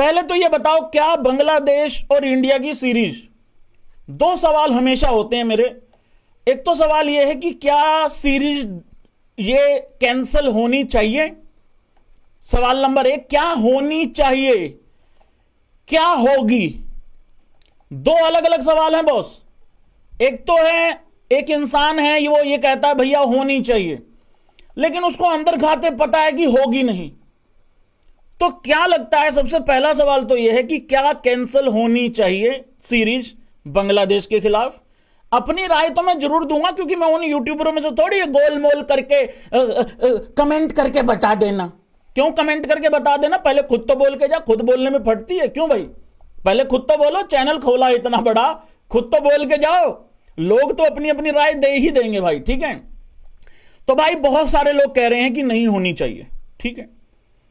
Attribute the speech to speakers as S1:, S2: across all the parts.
S1: पहले तो ये बताओ, क्या बांग्लादेश और इंडिया की सीरीज, दो सवाल हमेशा होते हैं मेरे। एक तो सवाल यह है कि क्या सीरीज ये कैंसिल होनी चाहिए, सवाल नंबर एक, क्या होनी चाहिए, क्या होगी। दो अलग अलग सवाल हैं बॉस। एक तो है, एक इंसान है वो ये कहता है भैया होनी चाहिए, लेकिन उसको अंदर खाते पता है कि होगी नहीं। तो क्या लगता है, सबसे पहला सवाल तो यह है कि क्या कैंसिल होनी चाहिए सीरीज बांग्लादेश के खिलाफ। अपनी राय तो मैं जरूर दूंगा, क्योंकि मैं उन यूट्यूबरों में से थोड़ी गोल मोल करके कमेंट करके बता देना। क्यों कमेंट करके बता देना, पहले खुद तो बोल के जा। खुद बोलने में फटती है क्यों भाई, पहले खुद तो बोलो। चैनल खोला इतना बड़ा, खुद तो बोल के जाओ। लोग तो अपनी अपनी राय दे ही देंगे भाई, ठीक है। तो भाई बहुत सारे लोग कह रहे हैं कि नहीं होनी चाहिए, ठीक है,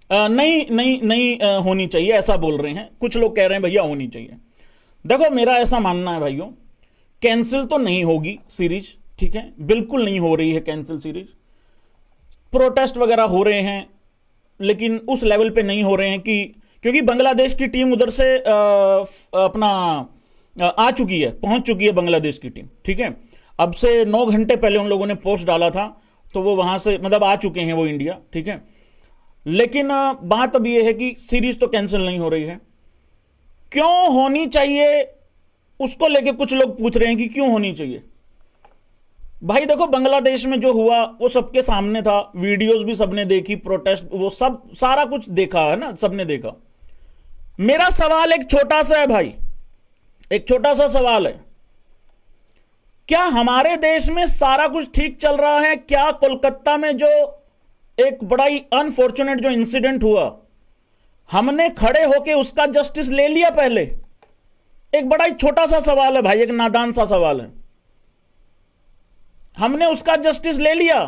S1: नहीं होनी चाहिए ऐसा बोल रहे हैं। कुछ लोग कह रहे हैं भैया होनी चाहिए। देखो मेरा ऐसा मानना है भाइयों, कैंसिल तो नहीं होगी सीरीज, ठीक है, बिल्कुल नहीं हो रही है कैंसिल सीरीज। प्रोटेस्ट वगैरह हो रहे हैं, लेकिन उस लेवल पे नहीं हो रहे हैं कि, क्योंकि बांग्लादेश की टीम उधर से अपना आ चुकी है, पहुंच चुकी है बांग्लादेश की टीम, ठीक है। अब से 9 घंटे पहले उन लोगों ने पोस्ट डाला था, तो वो वहां से मतलब आ चुके हैं वो इंडिया, ठीक है। लेकिन बात अब ये है कि सीरीज तो कैंसिल नहीं हो रही है। क्यों होनी चाहिए उसको लेके कुछ लोग पूछ रहे हैं कि क्यों होनी चाहिए। भाई देखो, बांग्लादेश में जो हुआ वो सबके सामने था, वीडियोस भी सबने देखी, प्रोटेस्ट वो सब सारा कुछ देखा है ना, सबने देखा। मेरा सवाल एक छोटा सा है भाई, एक छोटा सा सवाल है, क्या हमारे देश में सारा कुछ ठीक चल रहा है? क्या कोलकाता में जो एक बड़ा ही अनफॉर्चुनेट जो इंसिडेंट हुआ, हमने खड़े होके उसका जस्टिस ले लिया पहले? एक बड़ा ही छोटा सा सवाल है भाई, एक नादान सा सवाल है। हमने उसका जस्टिस ले लिया,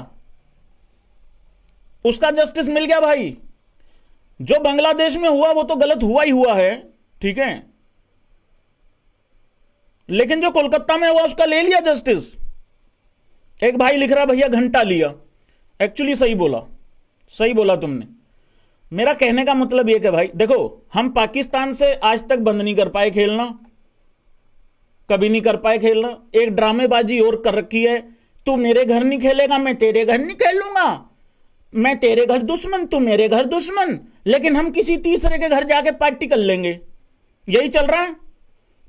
S1: उसका जस्टिस मिल गया भाई। जो बांग्लादेश में हुआ वो तो गलत हुआ ही हुआ है, ठीक है, लेकिन जो कोलकाता में हुआ उसका ले लिया जस्टिस। एक भाई लिख रहा भैया घंटा लिया। एक्चुअली सही बोला तुमने। मेरा कहने का मतलब यह कि भाई देखो, हम पाकिस्तान से आज तक बंद नहीं कर पाए खेलना, कभी नहीं कर पाए खेलना। एक ड्रामेबाजी और कर रखी है, तू मेरे घर नहीं खेलेगा, मैं तेरे घर नहीं खेलूंगा, मैं तेरे घर दुश्मन, तू मेरे घर दुश्मन, लेकिन हम किसी तीसरे के घर जाके पार्टी कर लेंगे। यही चल रहा है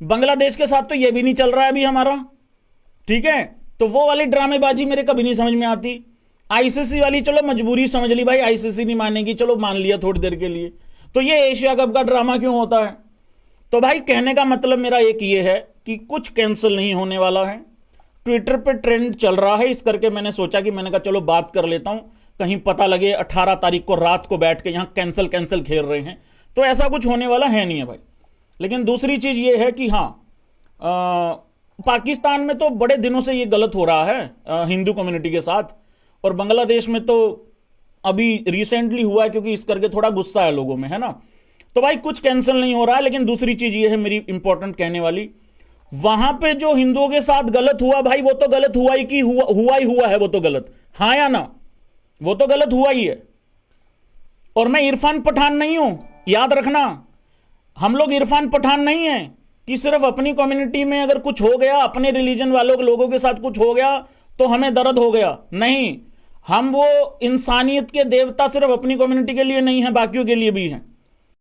S1: बांग्लादेश के साथ, तो यह भी नहीं चल रहा है अभी हमारा, ठीक है। तो वो वाली ड्रामेबाजी मेरे कभी नहीं समझ में आती। आईसीसी वाली चलो मजबूरी समझ ली भाई, आईसीसी नहीं मानेगी, चलो मान लिया थोड़ी देर के लिए। तो ये एशिया कप का ड्रामा क्यों होता है? तो भाई कहने का मतलब मेरा एक ये है कि कुछ कैंसिल नहीं होने वाला है। ट्विटर पे ट्रेंड चल रहा है, इस करके मैंने सोचा कि मैंने कहा चलो बात कर लेता हूं, कहीं पता लगे 18 तारीख को रात को बैठ के यहां कैंसिल खेल रहे हैं। तो ऐसा कुछ होने वाला है नहीं है भाई। लेकिन दूसरी चीज ये है कि हाँ, पाकिस्तान में तो बड़े दिनों से ये गलत हो रहा है हिंदू कम्युनिटी के साथ, और बांग्लादेश में तो अभी रिसेंटली हुआ है, क्योंकि इस करके थोड़ा गुस्सा है लोगों में, है ना। तो भाई कुछ कैंसिल नहीं हो रहा है। लेकिन दूसरी चीज ये है मेरी इंपॉर्टेंट कहने वाली, वहां पे जो हिंदुओं के साथ गलत हुआ भाई, वो तो गलत हुआ ही हुआ है, वो तो गलत, हाँ या ना, वो तो गलत हुआ ही है। और मैं इरफान पठान नहीं हूं, याद रखना, हम लोग इरफान पठान नहीं है कि सिर्फ अपनी कम्युनिटी में अगर कुछ हो गया, अपने रिलीजन वालों लोगों के साथ कुछ हो गया तो हमें दर्द हो गया। नहीं, हम वो इंसानियत के देवता सिर्फ अपनी कम्युनिटी के लिए नहीं है, बाकियों के लिए भी हैं।